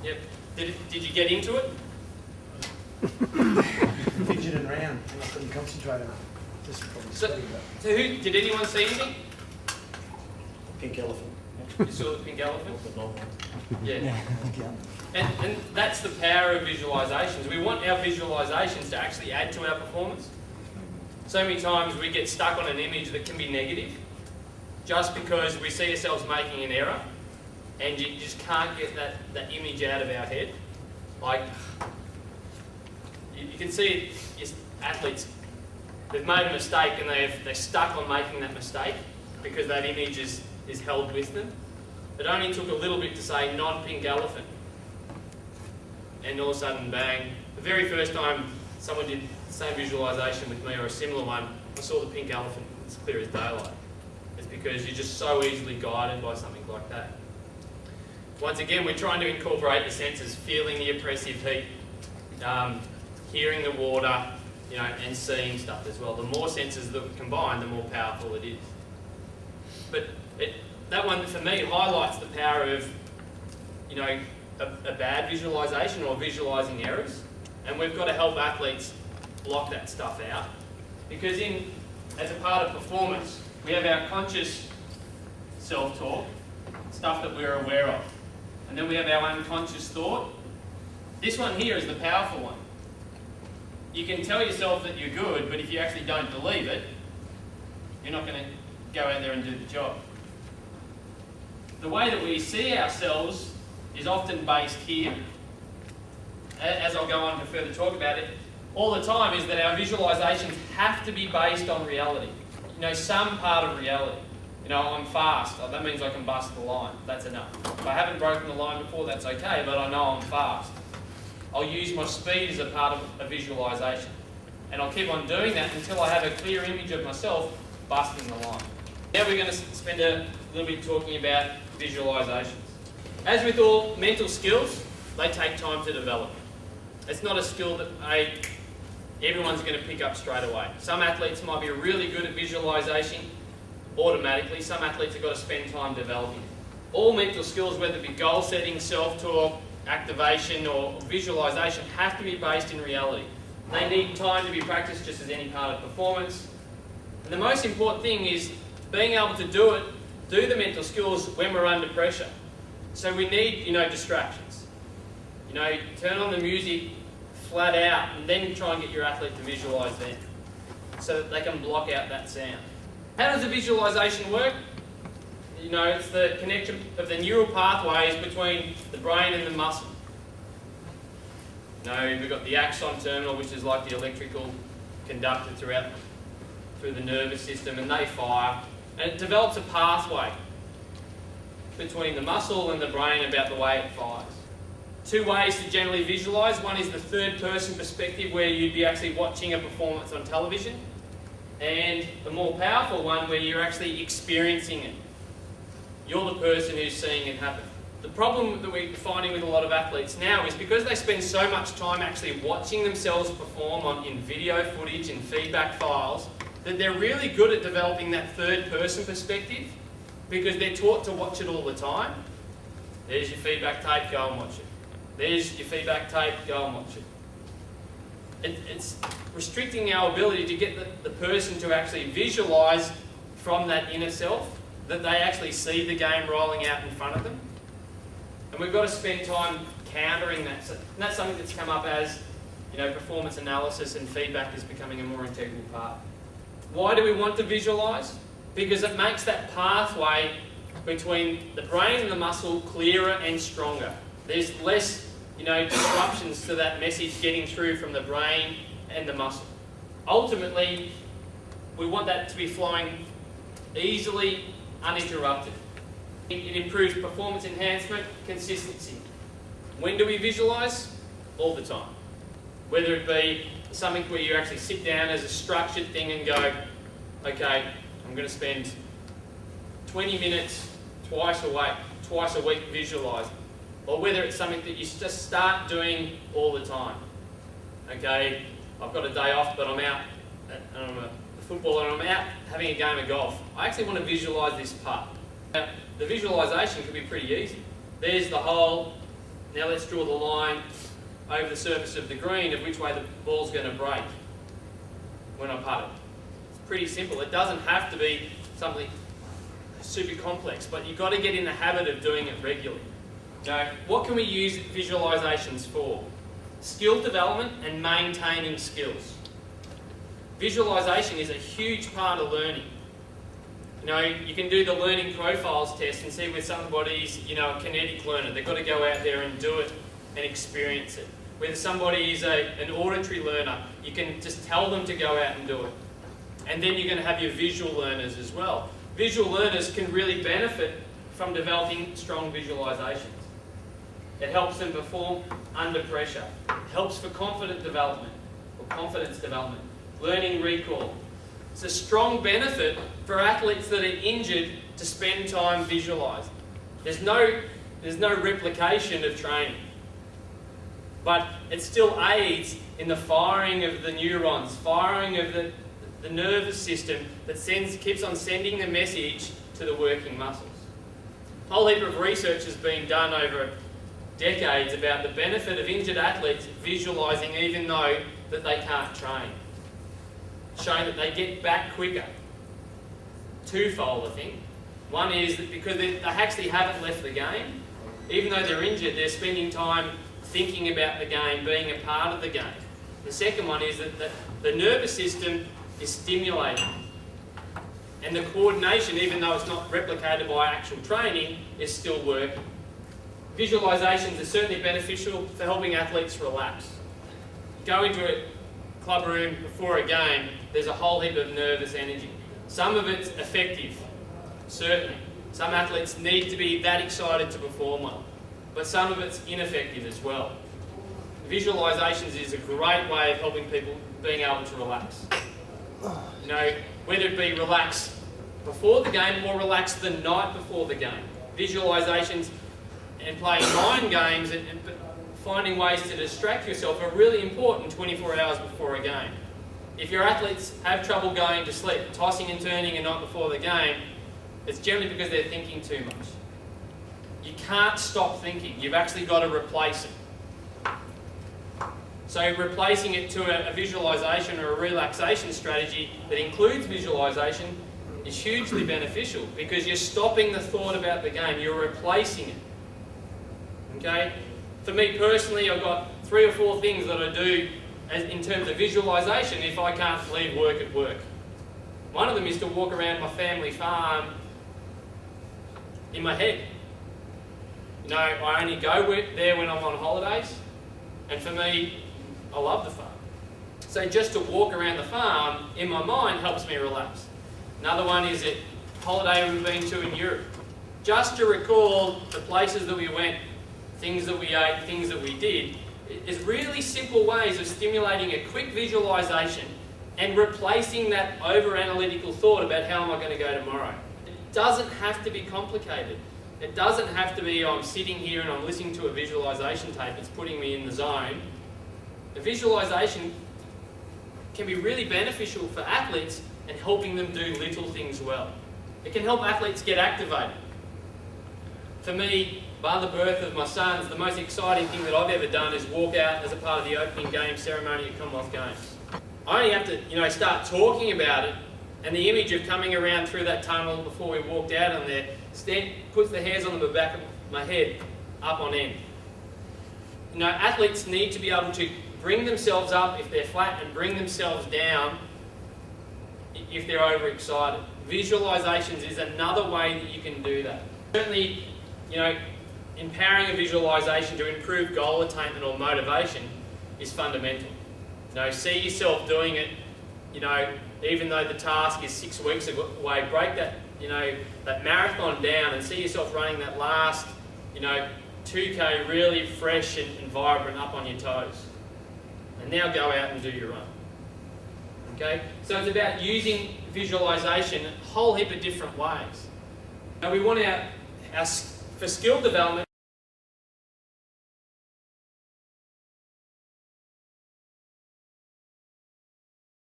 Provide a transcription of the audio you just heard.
Yep. Did you get into it? Fidgeting around, and I couldn't concentrate on it. Just probably studying that. So did anyone see anything? Pink elephant. You saw the pink elephant? The long one. Yeah. And that's the power of visualisations. We want our visualisations to actually add to our performance. So many times we get stuck on an image that can be negative just because we see ourselves making an error and you just can't get that image out of our head. Like, you can see it, athletes, they've made a mistake and they're stuck on making that mistake because that image is held with them. It only took a little bit to say non-pink elephant. And all of a sudden, bang. The very first time someone did the same visualisation with me or a similar one, I saw the pink elephant. It's clear as daylight. It's because you're just so easily guided by something like that. Once again, we're trying to incorporate the senses, feeling the oppressive heat, hearing the water, and seeing stuff as well. The more senses that we combine, the more powerful it is. But that one, for me, highlights the power of, a bad visualisation or visualising errors. And we've got to help athletes block that stuff out. Because as a part of performance, we have our conscious self-talk, stuff that we're aware of. And then we have our unconscious thought. This one here is the powerful one. You can tell yourself that you're good, but if you actually don't believe it, you're not going to go out there and do the job. The way that we see ourselves is often based here. As I'll go on to further talk about it, all the time is that our visualisations have to be based on reality. Some part of reality. I'm fast. Oh, that means I can bust the line. That's enough. If I haven't broken the line before, that's okay, but I know I'm fast. I'll use my speed as a part of a visualisation. And I'll keep on doing that until I have a clear image of myself busting the line. Now we're going to spend a little bit talking about visualisations. As with all mental skills, they take time to develop. It's not a skill that everyone's going to pick up straight away. Some athletes might be really good at visualisation automatically. Some athletes have got to spend time developing. All mental skills, whether it be goal setting, self-talk, activation or visualisation, have to be based in reality. They need time to be practiced just as any part of performance. And the most important thing is being able to do the mental skills when we're under pressure. So we need, distractions. Turn on the music flat out and then try and get your athlete to visualise then so that they can block out that sound. How does a visualisation work? It's the connection of the neural pathways between the brain and the muscle. We've got the axon terminal, which is like the electrical conductor through the nervous system, and they fire. And it develops a pathway between the muscle and the brain about the way it fires. Two ways to generally visualise. One is the third-person perspective, where you'd be actually watching a performance on television, and the more powerful one where you're actually experiencing it. You're the person who's seeing it happen. The problem that we're finding with a lot of athletes now is because they spend so much time actually watching themselves perform in video footage and feedback files, that they're really good at developing that third-person perspective because they're taught to watch it all the time. There's your feedback tape, go and watch it. There's your feedback tape, go and watch it. It's restricting our ability to get the person to actually visualise from that inner self, that they actually see the game rolling out in front of them. And we've got to spend time countering that. So, and that's something that's come up as, performance analysis and feedback is becoming a more integral part. Why do we want to visualise? Because it makes that pathway between the brain and the muscle clearer and stronger. There's less, disruptions to that message getting through from the brain and the muscle. Ultimately, we want that to be flowing easily, uninterrupted. It improves performance enhancement, consistency. When do we visualise? All the time. Whether it be something where you actually sit down as a structured thing and go, okay, I'm going to spend 20 minutes twice a week visualising. Or whether it's something that you just start doing all the time. Okay, I've got a day off, but I'm out, and I'm a footballer, and I'm out having a game of golf. I actually want to visualise this putt. Now, the visualisation can be pretty easy. There's the hole, Now let's draw the line over the surface of the green of which way the ball's going to break when I putt it. It's pretty simple. It doesn't have to be something super complex, but you've got to get in the habit of doing it regularly. Now, what can we use visualizations for? Skill development and maintaining skills. Visualization is a huge part of learning. You can do the learning profiles test and see where somebody's, a kinetic learner. They've got to go out there and do it and experience it. Whether somebody is an auditory learner, you can just tell them to go out and do it. And then you're going to have your visual learners as well. Visual learners can really benefit from developing strong visualizations. It helps them perform under pressure. It helps for confidence development, learning recall. It's a strong benefit for athletes that are injured to spend time visualising. There's no replication of training, but it still aids in the firing of the neurons, firing of the nervous system that keeps on sending the message to the working muscles. A whole heap of research has been done over decades about the benefit of injured athletes visualising even though that they can't train. Showing that they get back quicker. Twofold, I think. One is that because they actually haven't left the game, even though they're injured, they're spending time thinking about the game, being a part of the game. The second one is that the nervous system is stimulated. And the coordination, even though it's not replicated by actual training, is still working. Visualizations are certainly beneficial for helping athletes relax. Go into a club room before a game, there's a whole heap of nervous energy. Some of it's effective, certainly. Some athletes need to be that excited to perform well, but some of it's ineffective as well. Visualizations is a great way of helping people being able to relax. Whether it be relax before the game or relax the night before the game. Visualizations and playing mind games and finding ways to distract yourself are really important 24 hours before a game. If your athletes have trouble going to sleep, tossing and turning a night before the game, it's generally because they're thinking too much. You can't stop thinking. You've actually got to replace it. So replacing it to a visualisation or a relaxation strategy that includes visualisation is hugely beneficial because you're stopping the thought about the game. You're replacing it. Okay? For me personally, I've got 3 or 4 things that I do in terms of visualisation if I can't leave work at work. One of them is to walk around my family farm in my head. I only go there when I'm on holidays, and for me, I love the farm. So just to walk around the farm in my mind helps me relax. Another one is a holiday we've been to in Europe. Just to recall the places that we went, things that we ate, things that we did, is really simple ways of stimulating a quick visualisation and replacing that over-analytical thought about how am I going to go tomorrow. It doesn't have to be complicated. It doesn't have to be I'm sitting here and I'm listening to a visualisation tape that's putting me in the zone. A visualisation can be really beneficial for athletes and helping them do little things well. It can help athletes get activated. For me, by the birth of my sons, the most exciting thing that I've ever done is walk out as a part of the opening game ceremony at Commonwealth Games. I only have to, start talking about it, and the image of coming around through that tunnel before we walked out on there puts the hairs on the back of my head up on end. Athletes need to be able to bring themselves up if they're flat and bring themselves down if they're overexcited. Visualizations is another way that you can do that. Certainly, empowering a visualization to improve goal attainment or motivation is fundamental. See yourself doing it, even though the task is 6 weeks away, break that, that marathon down and see yourself running that last, 2K really fresh and vibrant up on your toes. And now go out and do your run. Okay? So it's about using visualization a whole heap of different ways. We want for skill development,